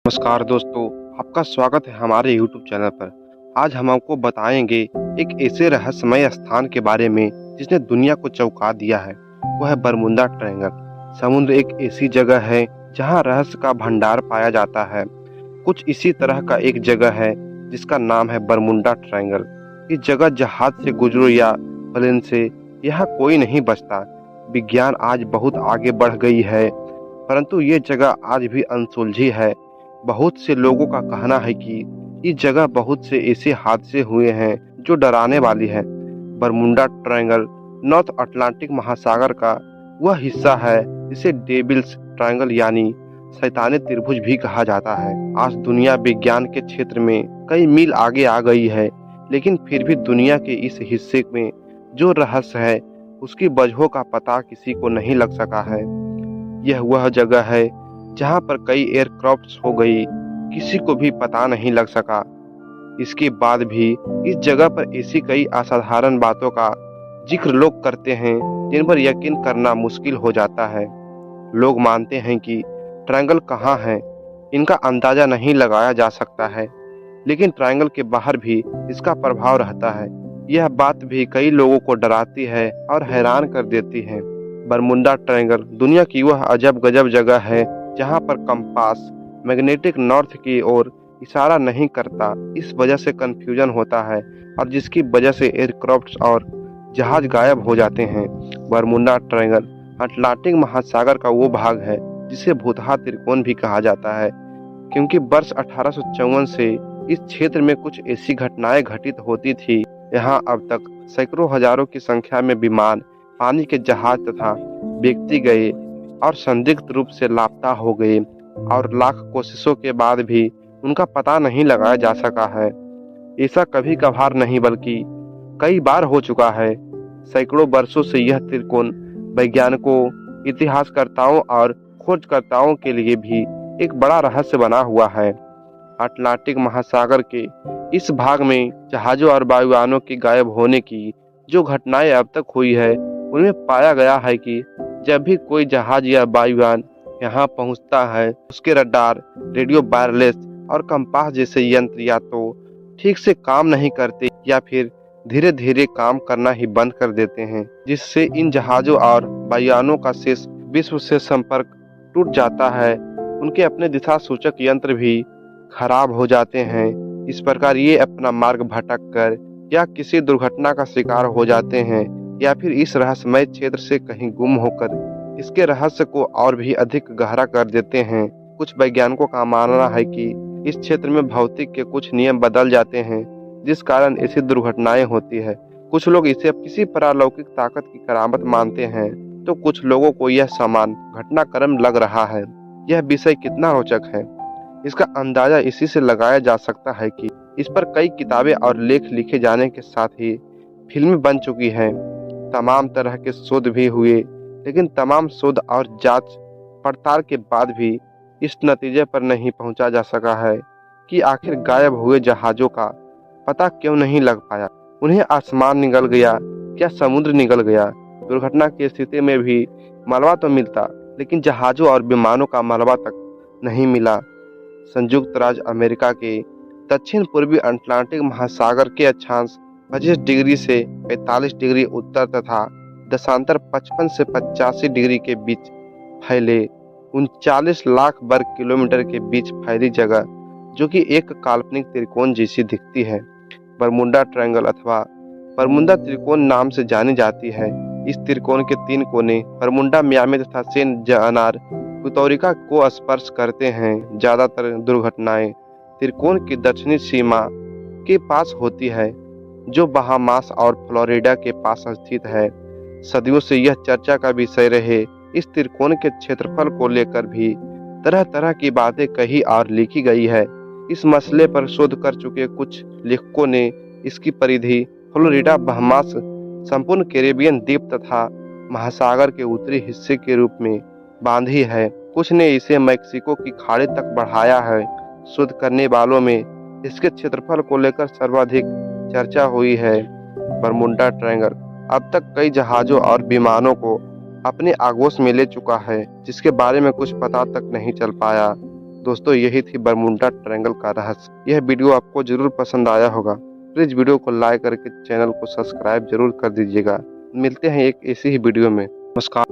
नमस्कार दोस्तों, आपका स्वागत है हमारे YouTube चैनल पर। आज हम आपको बताएंगे एक ऐसे रहस्यमय स्थान के बारे में जिसने दुनिया को चौंका दिया है। वह है बरमुंडा ट्रायंगल। समुद्र एक ऐसी जगह है जहां रहस्य का भंडार पाया जाता है। कुछ इसी तरह का एक जगह है जिसका नाम है बरमुंडा ट्रायंगल। इस जगह जहाज से गुजरो या प्लेन से, यहाँ कोई नहीं बचता। विज्ञान आज बहुत आगे बढ़ गई है, परंतु ये जगह आज भी अनसुलझी है। बहुत से लोगों का कहना है कि इस जगह बहुत से ऐसे हादसे हुए हैं जो डराने वाली है। बरमुंडा ट्रायंगल नॉर्थ अटलांटिक महासागर का वह हिस्सा है जिसे डेविल्स ट्रायंगल यानी शैतानी त्रिभुज भी कहा जाता है। आज दुनिया विज्ञान के क्षेत्र में कई मील आगे आ गई है, लेकिन फिर भी दुनिया के इस हिस्से में जो रहस्य है उसकी वजहों का पता किसी को नहीं लग सका है। यह वह जगह है जहां पर कई एयरक्राफ्ट हो गई, किसी को भी पता नहीं लग सका। इसके बाद भी इस जगह पर ऐसी कई असाधारण बातों का जिक्र लोग करते हैं जिन पर यकीन करना मुश्किल हो जाता है। लोग मानते हैं कि ट्रायंगल कहाँ है इनका अंदाजा नहीं लगाया जा सकता है, लेकिन ट्रायंगल के बाहर भी इसका प्रभाव रहता है। यह बात भी कई लोगों को डराती है और हैरान कर देती है। बरमुंडा ट्रायंगल दुनिया की वह अजब गजब जगह है जहां पर कंपास मैग्नेटिक नॉर्थ की ओर इशारा नहीं करता। इस वजह से कंफ्यूजन होता है और जिसकी वजह से एयरक्राफ्ट और जहाज गायब हो जाते हैं। बरमुंडा ट्रायंगल अटलांटिक महासागर का वो भाग है जिसे भूतहा त्रिकोण भी कहा जाता है, क्योंकि वर्ष 1854 से इस क्षेत्र में कुछ ऐसी घटनाएं घटित होती थी। यहाँ अब तक सैकड़ों हजारों की संख्या में विमान, पानी के जहाज तथा व्यक्ति गए और संदिग्ध रूप से लापता हो गए, और लाख कोशिशों के बाद भी उनका पता नहीं लगाया जा सका है। ऐसा कभी कभार नहीं बल्कि कई बार हो चुका है। सैकड़ों वर्षों से यह त्रिकोण वैज्ञानिकों, इतिहासकर्ताओं और खोजकर्ताओं के लिए भी एक बड़ा रहस्य बना हुआ है। अटलांटिक महासागर के इस भाग में जहाजों और वायुयानों के गायब होने की जो घटनाएं अब तक हुई है, उनमें पाया गया है कि जब भी कोई जहाज या वायुयान यहाँ पहुँचता है, उसके रडार, रेडियो वायरलेस और कंपास जैसे यंत्र या तो ठीक से काम नहीं करते या फिर धीरे धीरे काम करना ही बंद कर देते हैं, जिससे इन जहाजों और वायुयानों का शेष विश्व से संपर्क टूट जाता है। उनके अपने दिशा सूचक यंत्र भी खराब हो जाते हैं। इस प्रकार ये अपना मार्ग भटक कर या किसी दुर्घटना का शिकार हो जाते हैं, या फिर इस रहस्यमय क्षेत्र से कहीं गुम होकर इसके रहस्य को और भी अधिक गहरा कर देते हैं। कुछ वैज्ञानिकों का मानना है कि इस क्षेत्र में भौतिक के कुछ नियम बदल जाते हैं, जिस कारण ऐसी दुर्घटनाएं होती है। कुछ लोग इसे किसी पारलौकिक ताकत की करामत मानते हैं, तो कुछ लोगों को यह समान घटनाक्रम लग रहा है। यह विषय कितना रोचक है, इसका अंदाजा इसी से लगाया जा सकता है कि इस पर कई किताबें और लेख लिखे जाने के साथ ही फिल्में बन चुकी हैं। तमाम तरह के शोध भी हुए, लेकिन तमाम शोध और जांच पड़ताल के बाद भी इस नतीजे पर नहीं पहुंचा जा सका है कि आखिर गायब हुए जहाजों का पता क्यों नहीं लग पाया। उन्हें आसमान निगल गया, क्या समुद्र निगल गया? दुर्घटना की स्थिति में भी मलबा तो मिलता, लेकिन जहाजों और विमानों का मलबा तक नहीं मिला। संयुक्त राज्य अमेरिका के दक्षिण पूर्वी अटलांटिक महासागर के अक्षांश 25 डिग्री से 45 डिग्री उत्तर तथा दशांतर 55 से 85 डिग्री के बीच फैले 39 लाख वर्ग किलोमीटर के बीच फैली जगह, जो कि एक काल्पनिक त्रिकोण जैसी दिखती है, बरमुंडा ट्रायंगल अथवा बरमुंडा त्रिकोण नाम से जानी जाती है। इस त्रिकोण के 3 कोने बरमुंडा, मियामी तथा सेंट जॉन पुर्तोरिको को स्पर्श करते हैं। ज्यादातर दुर्घटनाएं त्रिकोण की दक्षिणी सीमा के पास होती है, जो बहामास और फ्लोरिडा के पास स्थित है। सदियों से यह चर्चा का विषय रहे। इस त्रिकोण के क्षेत्रफल को लेकर भी तरह तरह की बातें कही और लिखी गई है। इस मसले पर शोध कर चुके कुछ लेखकों ने इसकी परिधि फ्लोरिडा, बहामास, संपूर्ण कैरेबियन द्वीप तथा महासागर के उत्तरी हिस्से के रूप में बांधी है। कुछ ने इसे मैक्सिको की खाड़ी तक बढ़ाया है। शोध करने वालों में इसके क्षेत्रफल को लेकर सर्वाधिक चर्चा हुई है। बरमुंडा ट्रायंगल अब तक कई जहाजों और विमानों को अपने आगोश में ले चुका है, जिसके बारे में कुछ पता तक नहीं चल पाया। दोस्तों यही थी बरमुंडा ट्रायंगल का रहस्य। यह वीडियो आपको जरूर पसंद आया होगा। प्लीज वीडियो को लाइक करके चैनल को सब्सक्राइब जरूर कर दीजिएगा। मिलते हैं एक ऐसी ही वीडियो में। नमस्कार।